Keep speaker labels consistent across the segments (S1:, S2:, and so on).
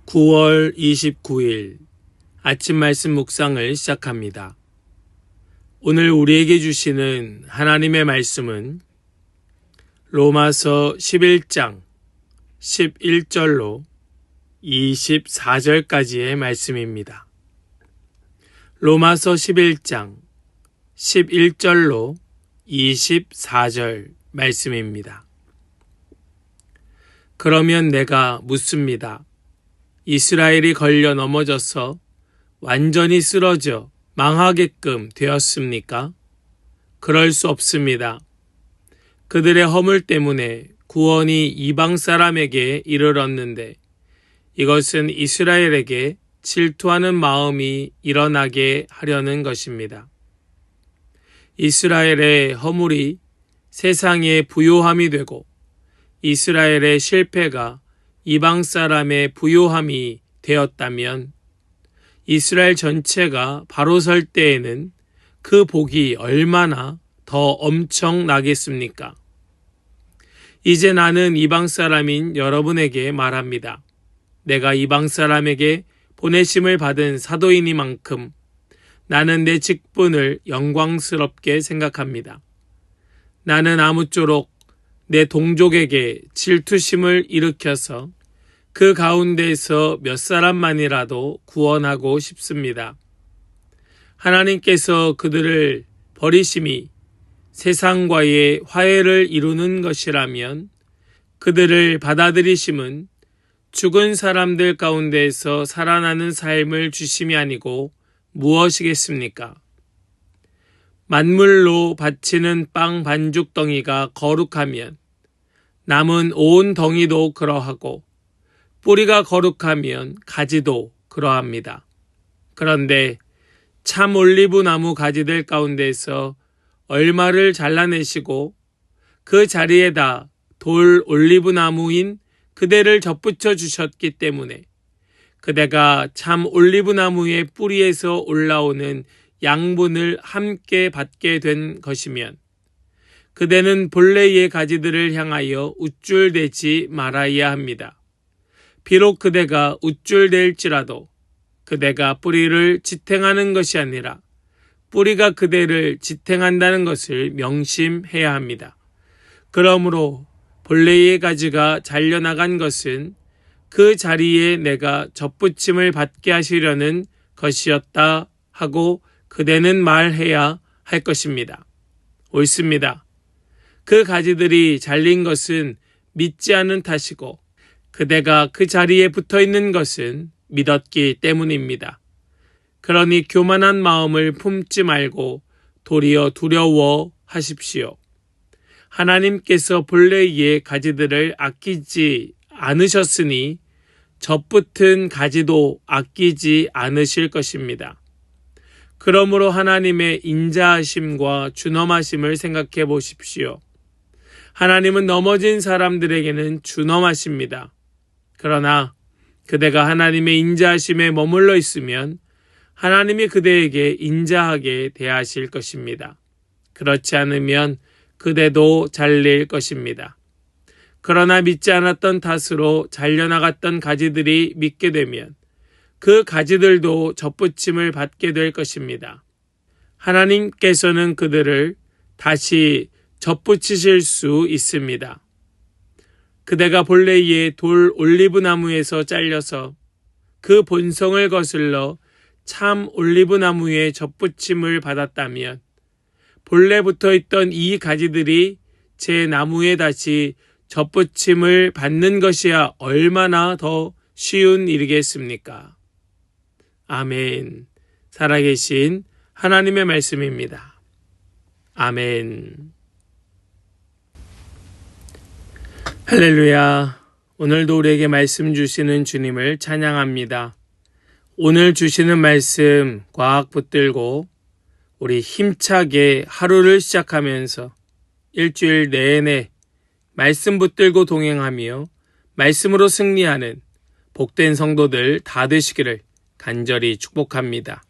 S1: 9월 29일 아침 말씀 묵상을 시작합니다. 오늘 우리에게 주시는 하나님의 말씀은 로마서 11장 11절로 24절까지의 말씀입니다. 로마서 11장 11절로 24절 말씀입니다. 그러면 내가 묻습니다. 이스라엘이 걸려 넘어져서 완전히 쓰러져 망하게끔 되었습니까? 그럴 수 없습니다. 그들의 허물 때문에 구원이 이방 사람에게 이르렀는데 이것은 이스라엘에게 질투하는 마음이 일어나게 하려는 것입니다. 이스라엘의 허물이 세상의 부요함이 되고 이스라엘의 실패가 이방 사람의 부요함이 되었다면 이스라엘 전체가 바로 설 때에는 그 복이 얼마나 더 엄청나겠습니까? 이제 나는 이방 사람인 여러분에게 말합니다. 내가 이방 사람에게 보내심을 받은 사도이니만큼 나는 내 직분을 영광스럽게 생각합니다. 나는 아무쪼록 내 동족에게 질투심을 일으켜서 그 가운데에서 몇 사람만이라도 구원하고 싶습니다. 하나님께서 그들을 버리심이 세상과의 화해를 이루는 것이라면 그들을 받아들이심은 죽은 사람들 가운데에서 살아나는 삶을 주심이 아니고 무엇이겠습니까? 만물로 바치는 빵 반죽 덩이가 거룩하면 남은 온 덩이도 그러하고 뿌리가 거룩하면 가지도 그러합니다. 그런데 참 올리브 나무 가지들 가운데서 얼마를 잘라내시고 그 자리에다 돌 올리브 나무인 그대를 접붙여 주셨기 때문에 그대가 참 올리브 나무의 뿌리에서 올라오는 양분을 함께 받게 된 것이면 그대는 본래의 가지들을 향하여 우쭐대지 말아야 합니다. 비록 그대가 우쭐댈지라도 그대가 뿌리를 지탱하는 것이 아니라 뿌리가 그대를 지탱한다는 것을 명심해야 합니다. 그러므로 본래의 가지가 잘려나간 것은 그 자리에 내가 접붙임을 받게 하시려는 것이었다 하고 그대는 말해야 할 것입니다. 옳습니다. 그 가지들이 잘린 것은 믿지 않은 탓이고 그대가 그 자리에 붙어 있는 것은 믿었기 때문입니다. 그러니 교만한 마음을 품지 말고 도리어 두려워하십시오. 하나님께서 본래의 가지들을 아끼지 않으셨으니 접붙은 가지도 아끼지 않으실 것입니다. 그러므로 하나님의 인자하심과 준엄하심을 생각해 보십시오. 하나님은 넘어진 사람들에게는 준엄하십니다. 그러나 그대가 하나님의 인자하심에 머물러 있으면 하나님이 그대에게 인자하게 대하실 것입니다. 그렇지 않으면 그대도 잘릴 것입니다. 그러나 믿지 않았던 탓으로 잘려나갔던 가지들이 믿게 되면 그 가지들도 접붙임을 받게 될 것입니다. 하나님께서는 그들을 다시 접붙이실 수 있습니다. 그대가 본래의 돌 올리브 나무에서 잘려서 그 본성을 거슬러 참 올리브 나무에 접붙임을 받았다면 본래 붙어 있던 이 가지들이 제 나무에 다시 접붙임을 받는 것이야 얼마나 더 쉬운 일이겠습니까? 아멘. 살아계신 하나님의 말씀입니다. 아멘. 할렐루야. 오늘도 우리에게 말씀 주시는 주님을 찬양합니다. 오늘 주시는 말씀 꽉 붙들고 우리 힘차게 하루를 시작하면서 일주일 내내 말씀 붙들고 동행하며 말씀으로 승리하는 복된 성도들 다 되시기를 간절히 축복합니다.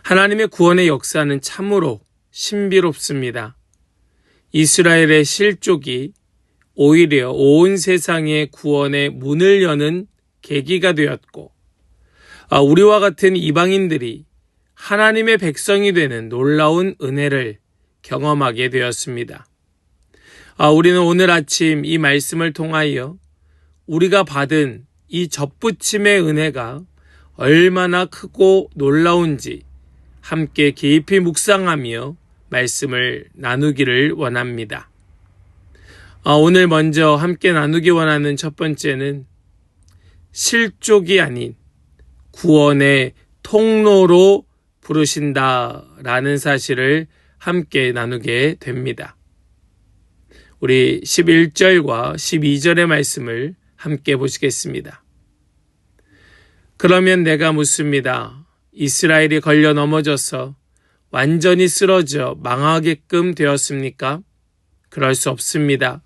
S1: 하나님의 구원의 역사는 참으로 신비롭습니다. 이스라엘의 실족이 오히려 온 세상의 구원의 문을 여는 계기가 되었고, 우리와 같은 이방인들이 하나님의 백성이 되는 놀라운 은혜를 경험하게 되었습니다. 우리는 오늘 아침 이 말씀을 통하여 우리가 받은 이 접붙임의 은혜가 얼마나 크고 놀라운지 함께 깊이 묵상하며 말씀을 나누기를 원합니다. 오늘 먼저 함께 나누기 원하는 첫 번째는 실족이 아닌 구원의 통로로 부르신다라는 사실을 함께 나누게 됩니다. 우리 11절과 12절의 말씀을 함께 보시겠습니다. 그러면 내가 묻습니다. 이스라엘이 걸려 넘어져서 완전히 쓰러져 망하게끔 되었습니까? 그럴 수 없습니다.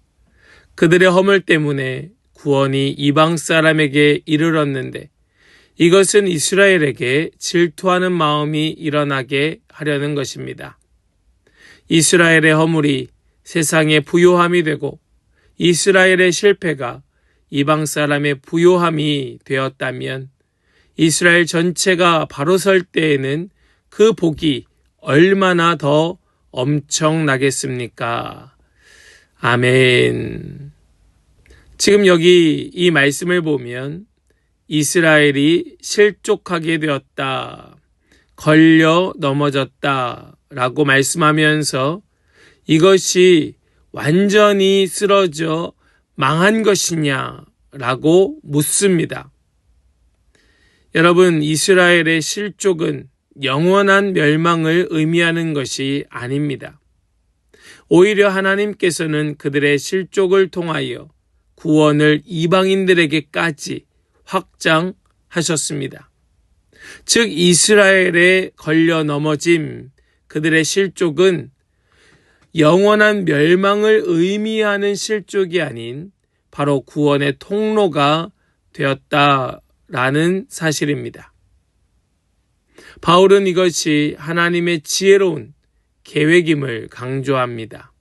S1: 그들의 허물 때문에 구원이 이방 사람에게 이르렀는데 이것은 이스라엘에게 질투하는 마음이 일어나게 하려는 것입니다. 이스라엘의 허물이 세상의 부요함이 되고 이스라엘의 실패가 이방 사람의 부요함이 되었다면 이스라엘 전체가 바로 설 때에는 그 복이 얼마나 더 엄청나겠습니까? 아멘. 지금 여기 이 말씀을 보면 이스라엘이 실족하게 되었다, 걸려 넘어졌다 라고 말씀하면서 이것이 완전히 쓰러져 망한 것이냐라고 묻습니다. 여러분, 이스라엘의 실족은 영원한 멸망을 의미하는 것이 아닙니다. 오히려 하나님께서는 그들의 실족을 통하여 구원을 이방인들에게까지 확장하셨습니다. 즉 이스라엘에 걸려 넘어짐, 그들의 실족은 영원한 멸망을 의미하는 실족이 아닌 바로 구원의 통로가 되었다라는 사실입니다. 바울은 이것이 하나님의 지혜로운 계획임을 강조합니다.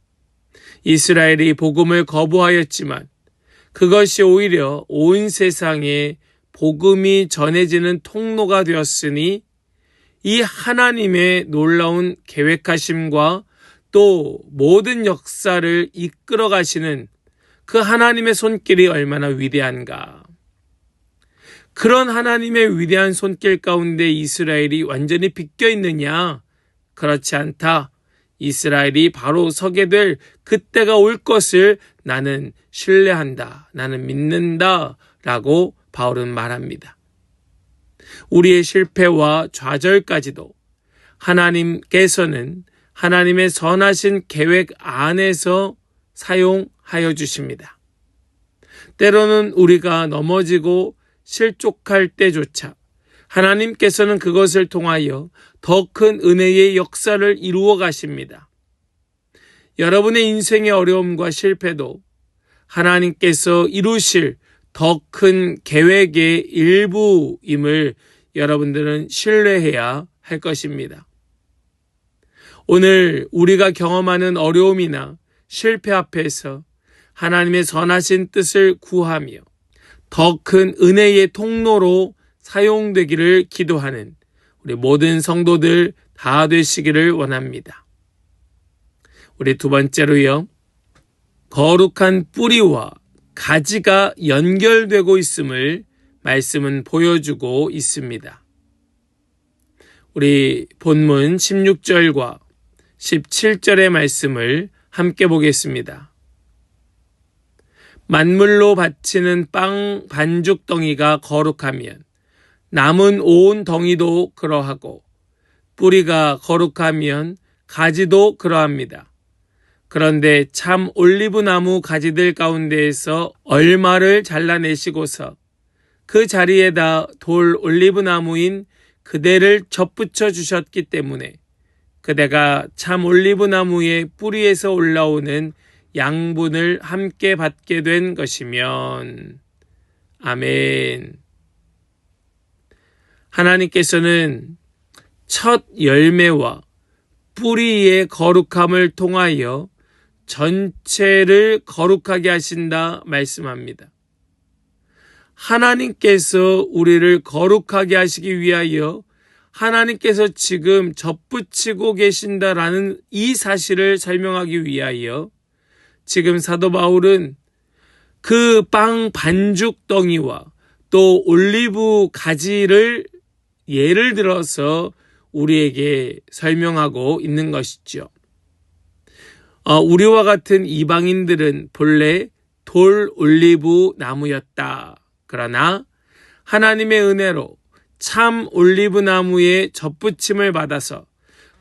S1: 이스라엘이 복음을 거부하였지만 그것이 오히려 온 세상에 복음이 전해지는 통로가 되었으니 이 하나님의 놀라운 계획하심과 또 모든 역사를 이끌어 가시는 그 하나님의 손길이 얼마나 위대한가. 그런 하나님의 위대한 손길 가운데 이스라엘이 완전히 비껴 있느냐? 그렇지 않다. 이스라엘이 바로 서게 될 그때가 올 것을 나는 신뢰한다. 나는 믿는다. 라고 바울은 말합니다. 우리의 실패와 좌절까지도 하나님께서는 하나님의 선하신 계획 안에서 사용하여 주십니다. 때로는 우리가 넘어지고 실족할 때조차 하나님께서는 그것을 통하여 더 큰 은혜의 역사를 이루어 가십니다. 여러분의 인생의 어려움과 실패도 하나님께서 이루실 더 큰 계획의 일부임을 여러분들은 신뢰해야 할 것입니다. 오늘 우리가 경험하는 어려움이나 실패 앞에서 하나님의 선하신 뜻을 구하며 더 큰 은혜의 통로로 사용되기를 기도하는 우리 모든 성도들 다 되시기를 원합니다. 우리 두 번째로요. 거룩한 뿌리와 가지가 연결되고 있음을 말씀은 보여주고 있습니다. 우리 본문 16절과 17절의 말씀을 함께 보겠습니다. 만물로 바치는 빵 반죽 덩이가 거룩하면 남은 온 덩이도 그러하고 뿌리가 거룩하면 가지도 그러합니다. 그런데 참 올리브나무 가지들 가운데에서 얼마를 잘라내시고서 그 자리에다 돌 올리브나무인 그대를 접붙여 주셨기 때문에 그대가 참 올리브나무의 뿌리에서 올라오는 양분을 함께 받게 된 것이면 아멘. 하나님께서는 첫 열매와 뿌리의 거룩함을 통하여 전체를 거룩하게 하신다 말씀합니다. 하나님께서 우리를 거룩하게 하시기 위하여 하나님께서 지금 접붙이고 계신다라는 이 사실을 설명하기 위하여 지금 사도 바울은 그 빵 반죽 덩이와 또 올리브 가지를 예를 들어서 우리에게 설명하고 있는 것이죠. 우리와 같은 이방인들은 본래 돌 올리브 나무였다. 그러나 하나님의 은혜로 참 올리브 나무의 접붙임을 받아서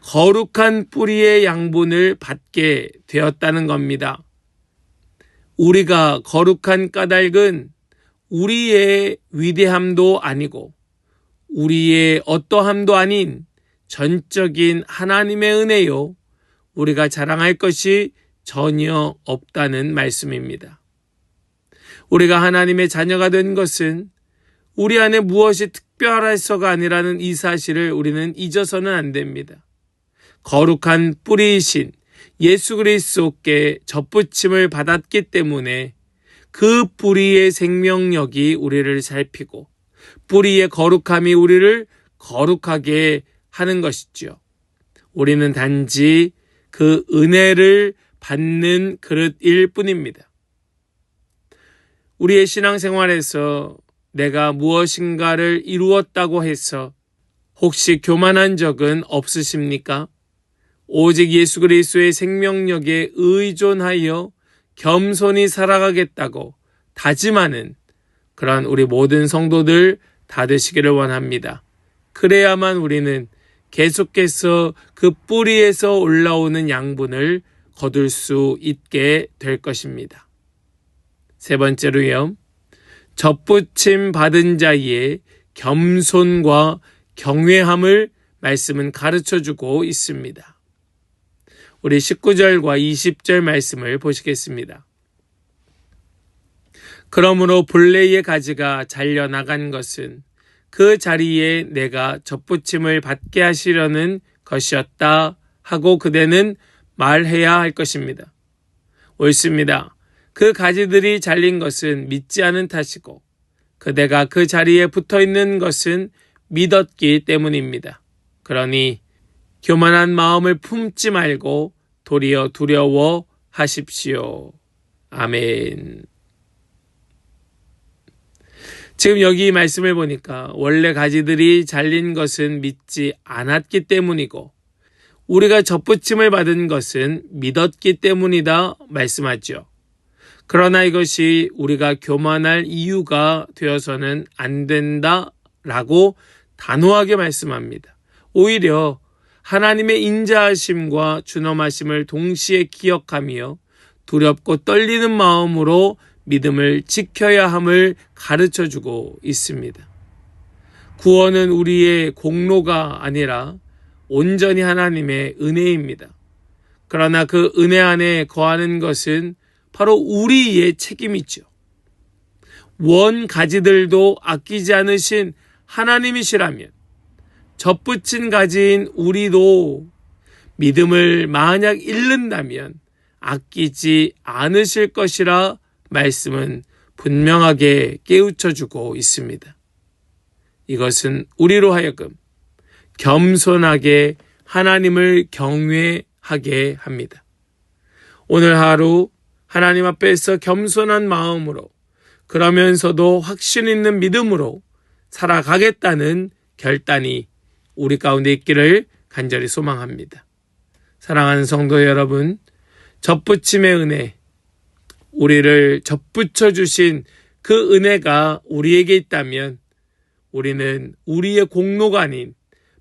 S1: 거룩한 뿌리의 양분을 받게 되었다는 겁니다. 우리가 거룩한 까닭은 우리의 위대함도 아니고 우리의 어떠함도 아닌 전적인 하나님의 은혜요. 우리가 자랑할 것이 전혀 없다는 말씀입니다. 우리가 하나님의 자녀가 된 것은 우리 안에 무엇이 특별해서가 아니라는 이 사실을 우리는 잊어서는 안 됩니다. 거룩한 뿌리이신 예수 그리스도께 접붙임을 받았기 때문에 그 뿌리의 생명력이 우리를 살피고 뿌리의 거룩함이 우리를 거룩하게 하는 것이죠. 우리는 단지 그 은혜를 받는 그릇일 뿐입니다. 우리의 신앙생활에서 내가 무엇인가를 이루었다고 해서 혹시 교만한 적은 없으십니까? 오직 예수 그리스도의 생명력에 의존하여 겸손히 살아가겠다고 다짐하는 그런 우리 모든 성도들 다 되시기를 원합니다. 그래야만 우리는 계속해서 그 뿌리에서 올라오는 양분을 거둘 수 있게 될 것입니다. 세 번째로요. 접붙임 받은 자의 겸손과 경외함을 말씀은 가르쳐주고 있습니다. 우리 19절과 20절 말씀을 보시겠습니다. 그러므로 본래의 가지가 잘려나간 것은 그 자리에 내가 접붙임을 받게 하시려는 것이었다 하고 그대는 말해야 할 것입니다. 옳습니다. 그 가지들이 잘린 것은 믿지 않은 탓이고 그대가 그 자리에 붙어있는 것은 믿었기 때문입니다. 그러니 교만한 마음을 품지 말고 도리어 두려워하십시오. 아멘. 지금 여기 말씀을 보니까 원래 가지들이 잘린 것은 믿지 않았기 때문이고 우리가 접붙임을 받은 것은 믿었기 때문이다 말씀하죠. 그러나 이것이 우리가 교만할 이유가 되어서는 안 된다라고 단호하게 말씀합니다. 오히려 하나님의 인자하심과 준엄하심을 동시에 기억하며 두렵고 떨리는 마음으로 믿음을 지켜야 함을 가르쳐주고 있습니다. 구원은 우리의 공로가 아니라 온전히 하나님의 은혜입니다. 그러나 그 은혜 안에 거하는 것은 바로 우리의 책임이죠. 원 가지들도 아끼지 않으신 하나님이시라면 접붙인 가지인 우리도 믿음을 만약 잃는다면 아끼지 않으실 것이라 말씀은 분명하게 깨우쳐주고 있습니다. 이것은 우리로 하여금 겸손하게 하나님을 경외하게 합니다. 오늘 하루 하나님 앞에서 겸손한 마음으로 그러면서도 확신 있는 믿음으로 살아가겠다는 결단이 우리 가운데 있기를 간절히 소망합니다. 사랑하는 성도 여러분, 접붙임의 은혜, 우리를 접붙여 주신 그 은혜가 우리에게 있다면 우리는 우리의 공로가 아닌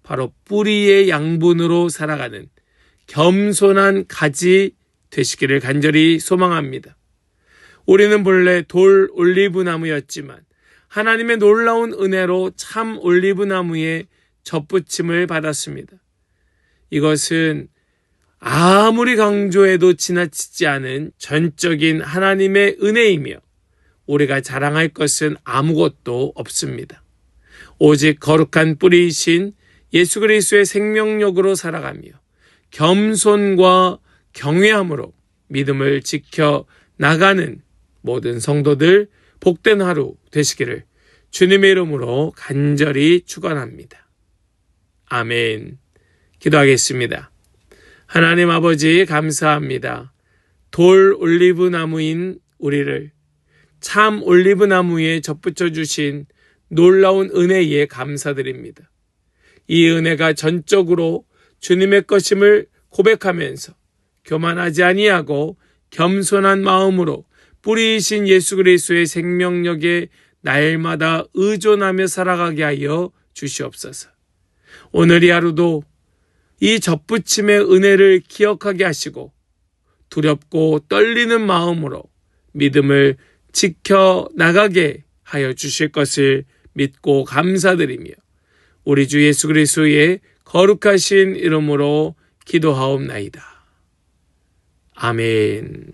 S1: 바로 뿌리의 양분으로 살아가는 겸손한 가지 되시기를 간절히 소망합니다. 우리는 본래 돌 올리브 나무였지만 하나님의 놀라운 은혜로 참 올리브 나무에 접붙임을 받았습니다. 이것은 아무리 강조해도 지나치지 않은 전적인 하나님의 은혜이며 우리가 자랑할 것은 아무것도 없습니다. 오직 거룩한 뿌리이신 예수 그리스도의 생명력으로 살아가며 겸손과 경외함으로 믿음을 지켜 나가는 모든 성도들 복된 하루 되시기를 주님의 이름으로 간절히 축원합니다. 아멘. 기도하겠습니다. 하나님 아버지 감사합니다. 돌 올리브 나무인 우리를 참 올리브 나무에 접붙여 주신 놀라운 은혜에 감사드립니다. 이 은혜가 전적으로 주님의 것임을 고백하면서 교만하지 아니하고 겸손한 마음으로 뿌리이신 예수 그리스도의 생명력에 날마다 의존하며 살아가게 하여 주시옵소서. 오늘 이 하루도 이 접붙임의 은혜를 기억하게 하시고 두렵고 떨리는 마음으로 믿음을 지켜나가게 하여 주실 것을 믿고 감사드리며 우리 주 예수 그리스도의 거룩하신 이름으로 기도하옵나이다. 아멘.